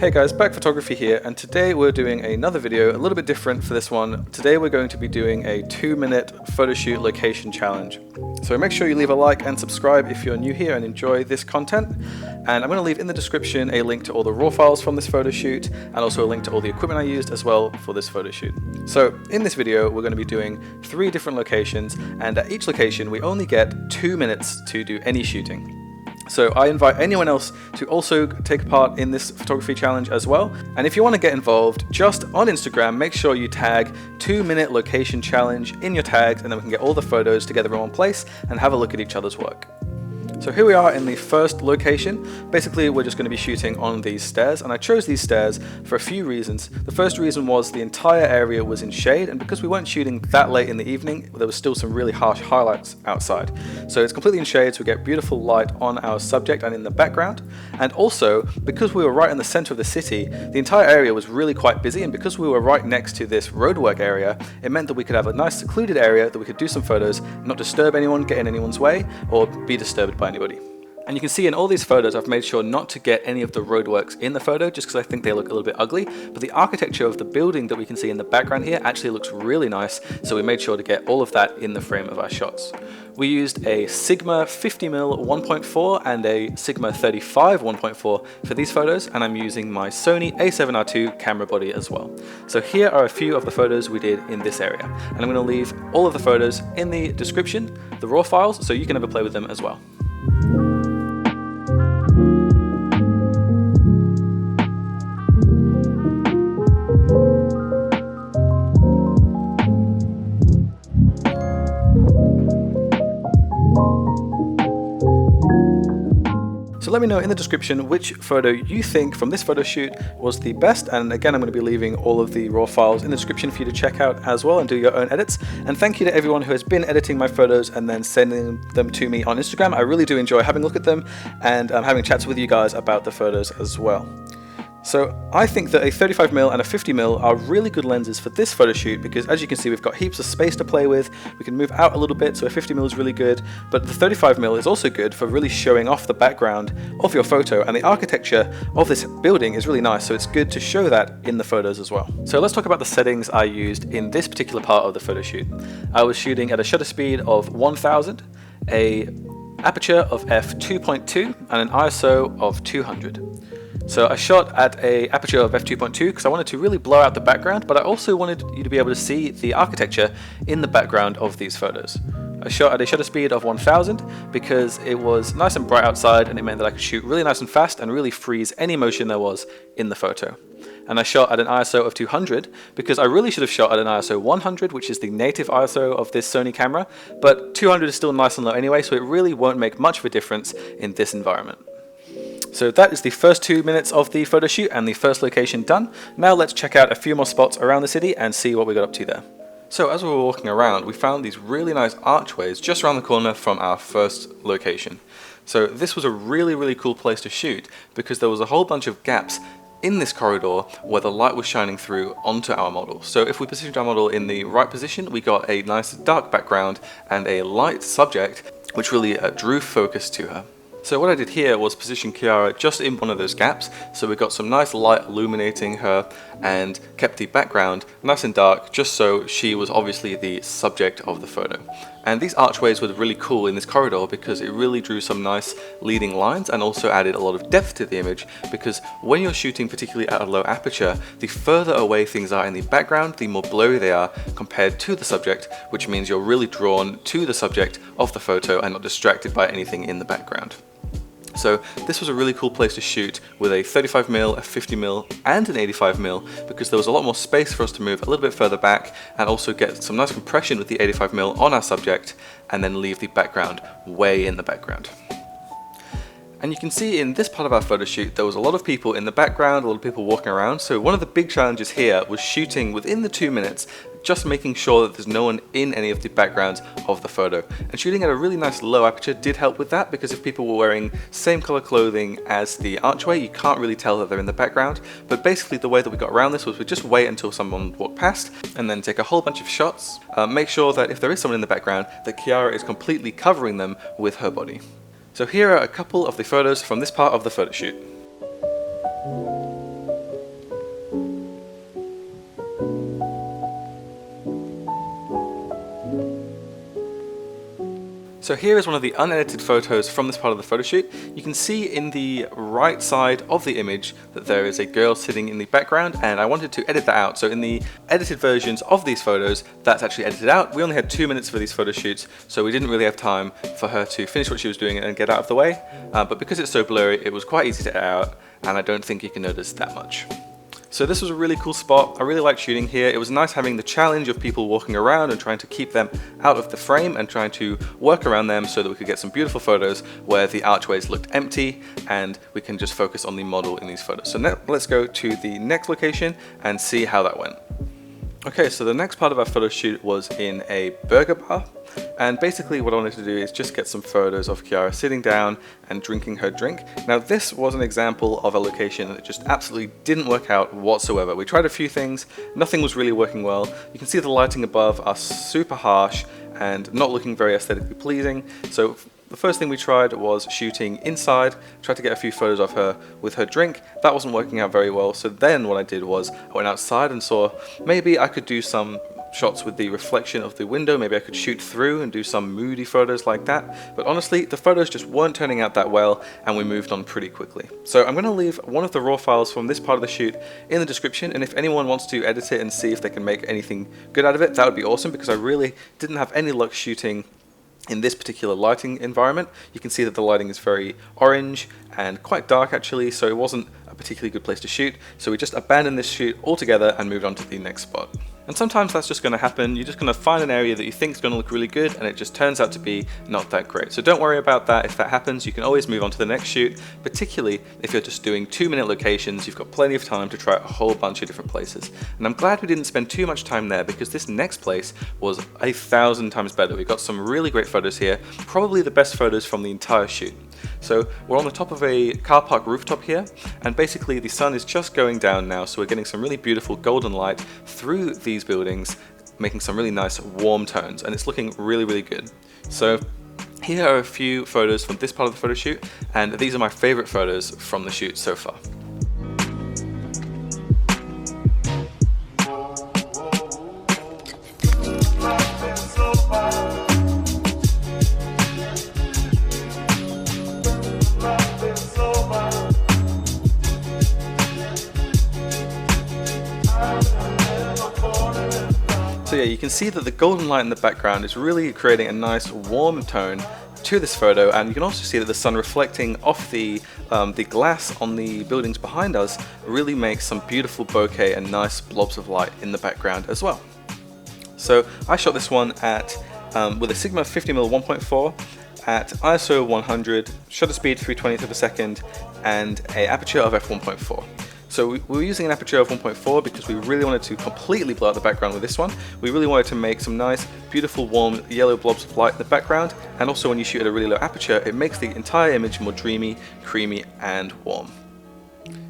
Hey guys, Back Photography here, and today we're doing another video, a little bit different for this one. Today we're going to be doing a 2-minute photo shoot location challenge. So make sure you leave a like and subscribe if you're new here and enjoy this content. And I'm going to leave in the description a link to all the raw files from this photo shoot, and also a link to all the equipment I used as well for this photo shoot. So in this video we're going to be doing 3 different locations, and at each location we only get 2 minutes to do any shooting. So I invite anyone else to also take part in this photography challenge as well. And if you want to get involved, just on Instagram, make sure you tag 2-minute location challenge in your tags, and then we can get all the photos together in one place and have a look at each other's work. So here we are in the first location. Basically, we're just going to be shooting on these stairs, and I chose these stairs for a few reasons. The first reason was the entire area was in shade, and because we weren't shooting that late in the evening, there was still some really harsh highlights outside. So it's completely in shade, so we get beautiful light on our subject and in the background. And also, because we were right in the center of the city, the entire area was really quite busy, and because we were right next to this roadwork area, it meant that we could have a nice secluded area that we could do some photos, not disturb anyone, get in anyone's way, or be disturbed by anybody. And you can see in all these photos I've made sure not to get any of the roadworks in the photo just because I think they look a little bit ugly, but the architecture of the building that we can see in the background here actually looks really nice, so we made sure to get all of that in the frame of our shots. We used a Sigma 50mm 1.4 and a Sigma 35 1.4 for these photos, and I'm using my Sony a7R II camera body as well. So here are a few of the photos we did in this area, and I'm going to leave all of the photos in the description, the raw files, so you can have a play with them as well. So let me know in the description which photo you think from this photo shoot was the best, and again I'm going to be leaving all of the raw files in the description for you to check out as well and do your own edits. And thank you to everyone who has been editing my photos and then sending them to me on Instagram. I really do enjoy having a look at them and having chats with you guys about the photos as well. So I think that a 35mm and a 50mm are really good lenses for this photo shoot because, as you can see, we've got heaps of space to play with. We can move out a little bit, so a 50mm is really good, but the 35mm is also good for really showing off the background of your photo, and the architecture of this building is really nice, so it's good to show that in the photos as well. So let's talk about the settings I used in this particular part of the photo shoot. I was shooting at a shutter speed of 1000, a aperture of f2.2, and an ISO of 200. So I shot at a aperture of f2.2 because I wanted to really blow out the background, but I also wanted you to be able to see the architecture in the background of these photos. I shot at a shutter speed of 1000 because it was nice and bright outside, and it meant that I could shoot really nice and fast and really freeze any motion there was in the photo. And I shot at an ISO of 200 because I really should have shot at an ISO 100, which is the native ISO of this Sony camera, but 200 is still nice and low anyway, so it really won't make much of a difference in this environment. So that is the first 2 minutes of the photo shoot and the first location done. Now let's check out a few more spots around the city and see what we got up to there. So as we were walking around, we found these really nice archways just around the corner from our first location. So this was a really cool place to shoot because there was a whole bunch of gaps in this corridor where the light was shining through onto our model. So if we positioned our model in the right position, we got a nice dark background and a light subject, which really drew focus to her. So what I did here was position Kiara just in one of those gaps, so we got some nice light illuminating her and kept the background nice and dark just so she was obviously the subject of the photo. And these archways were really cool in this corridor because it really drew some nice leading lines and also added a lot of depth to the image, because when you're shooting particularly at a low aperture, the further away things are in the background, the more blurry they are compared to the subject, which means you're really drawn to the subject of the photo and not distracted by anything in the background. So this was a really cool place to shoot with a 35mm, a 50mm and an 85mm because there was a lot more space for us to move a little bit further back and also get some nice compression with the 85mm on our subject and then leave the background way in the background. And you can see in this part of our photo shoot there was a lot of people in the background, a lot of people walking around, so one of the big challenges here was shooting within the 2 minutes, just making sure that there's no one in any of the backgrounds of the photo. And shooting at a really nice low aperture did help with that, because if people were wearing same color clothing as the archway, you can't really tell that they're in the background. But basically the way that we got around this was we just wait until someone walked past and then take a whole bunch of shots, make sure that if there is someone in the background, that Kiara is completely covering them with her body. So here are a couple of the photos from this part of the photo shoot. So here is one of the unedited photos from this part of the photo shoot. You can see in the right side of the image that there is a girl sitting in the background, and I wanted to edit that out. So in the edited versions of these photos, that's actually edited out. We only had 2 minutes for these photo shoots, so we didn't really have time for her to finish what she was doing and get out of the way. But because it's so blurry, it was quite easy to edit out, and I don't think you can notice that much. So this was a really cool spot. I really liked shooting here. It was nice having the challenge of people walking around and trying to keep them out of the frame and trying to work around them so that we could get some beautiful photos where the archways looked empty and we can just focus on the model in these photos. So now let's go to the next location and see how that went. Okay, so the next part of our photo shoot was in a burger bar, and basically what I wanted to do is just get some photos of Kiara sitting down and drinking her drink. Now this was an example of a location that just absolutely didn't work out whatsoever. We tried a few things, nothing was really working well. You can see the lighting above are super harsh and not looking very aesthetically pleasing. So the first thing we tried was shooting inside, tried to get a few photos of her with her drink. That wasn't working out very well, so then what I did was I went outside and saw maybe I could do some shots with the reflection of the window. Maybe I could shoot through and do some moody photos like that. But honestly, the photos just weren't turning out that well, and we moved on pretty quickly. So I'm going to leave one of the raw files from this part of the shoot in the description, and if anyone wants to edit it and see if they can make anything good out of it, that would be awesome, because I really didn't have any luck shooting in this particular lighting environment. You can see that the lighting is very orange and quite dark actually, so it wasn't a particularly good place to shoot. So we just abandoned this shoot altogether and moved on to the next spot. And sometimes that's just going to happen. You're just going to find an area that you think is going to look really good and it just turns out to be not that great. So don't worry about that. If that happens, you can always move on to the next shoot, particularly if you're just doing 2-minute locations. You've got plenty of time to try a whole bunch of different places. And I'm glad we didn't spend too much time there, because this next place was 1,000 times better. We got some really great photos here, probably the best photos from the entire shoot. So we're on the top of a car park rooftop here, and basically the sun is just going down now, so we're getting some really beautiful golden light through these buildings, making some really nice warm tones, and it's looking really, really good. So here are a few photos from this part of the photo shoot, and these are my favorite photos from the shoot so far. So yeah, you can see that the golden light in the background is really creating a nice warm tone to this photo, and you can also see that the sun reflecting off the glass on the buildings behind us really makes some beautiful bokeh and nice blobs of light in the background as well. So I shot this one at with a Sigma 50mm 1.4 at ISO 100, shutter speed 3/20th of a second, and an aperture of f1.4. So we were using an aperture of 1.4 because we really wanted to completely blur out the background with this one. We really wanted to make some nice, beautiful, warm yellow blobs of light in the background, and also when you shoot at a really low aperture, it makes the entire image more dreamy, creamy, and warm.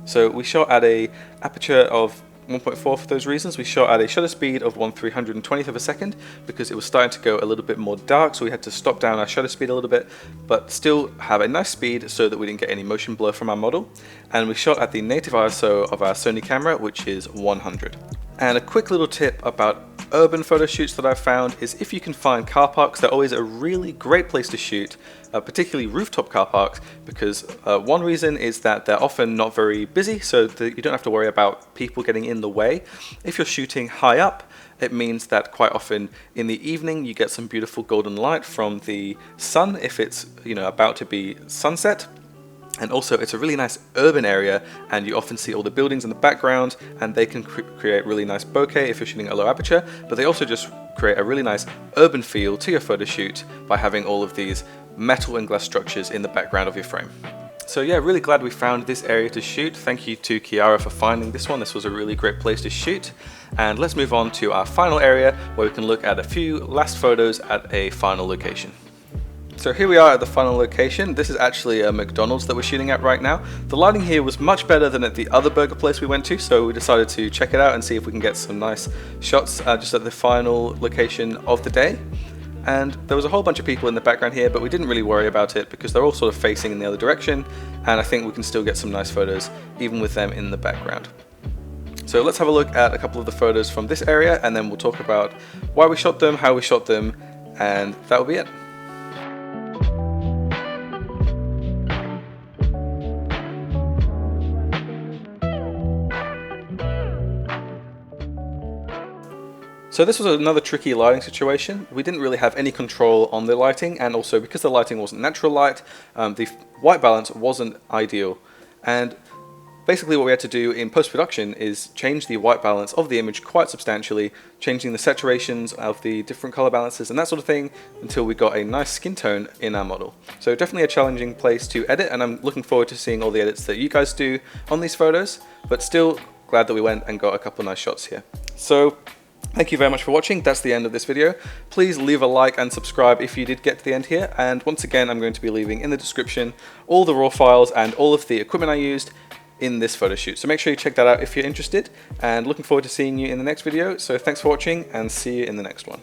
So we shot at a aperture of 1.4 for those reasons. We shot at a shutter speed of 1/320th of a second because it was starting to go a little bit more dark, so we had to stop down our shutter speed a little bit, but still have a nice speed so that we didn't get any motion blur from our model. And we shot at the native ISO of our Sony camera, which is 100. And a quick little tip about urban photo shoots that I've found is if you can find car parks, they're always a really great place to shoot, particularly rooftop car parks, because one reason is that they're often not very busy, so that you don't have to worry about people getting in the way. If you're shooting high up, it means that quite often in the evening you get some beautiful golden light from the sun if it's about to be sunset. And also it's a really nice urban area, and you often see all the buildings in the background, and they can create really nice bokeh if you're shooting a low aperture, but they also just create a really nice urban feel to your photo shoot by having all of these metal and glass structures in the background of your frame. So yeah, really glad we found this area to shoot. Thank you to Kiara for finding this one. This was a really great place to shoot. And let's move on to our final area where we can look at a few last photos at a final location. So here we are at the final location. This is actually a McDonald's that we're shooting at right now. The lighting here was much better than at the other burger place we went to, so we decided to check it out and see if we can get some nice shots just at the final location of the day. And there was a whole bunch of people in the background here, but we didn't really worry about it because they're all sort of facing in the other direction, and I think we can still get some nice photos even with them in the background. So let's have a look at a couple of the photos from this area, and then we'll talk about why we shot them, how we shot them, and that will be it. So this was another tricky lighting situation. We didn't really have any control on the lighting, and also because the lighting wasn't natural light, the white balance wasn't ideal. And basically what we had to do in post-production is change the white balance of the image quite substantially, changing the saturations of the different color balances and that sort of thing until we got a nice skin tone in our model. So definitely a challenging place to edit, and I'm looking forward to seeing all the edits that you guys do on these photos, but still glad that we went and got a couple nice shots here. So thank you very much for watching. That's the end of this video. Please leave a like and subscribe if you did get to the end here. And once again, I'm going to be leaving in the description all the raw files and all of the equipment I used in this photo shoot. So make sure you check that out if you're interested, and looking forward to seeing you in the next video. So thanks for watching, and see you in the next one.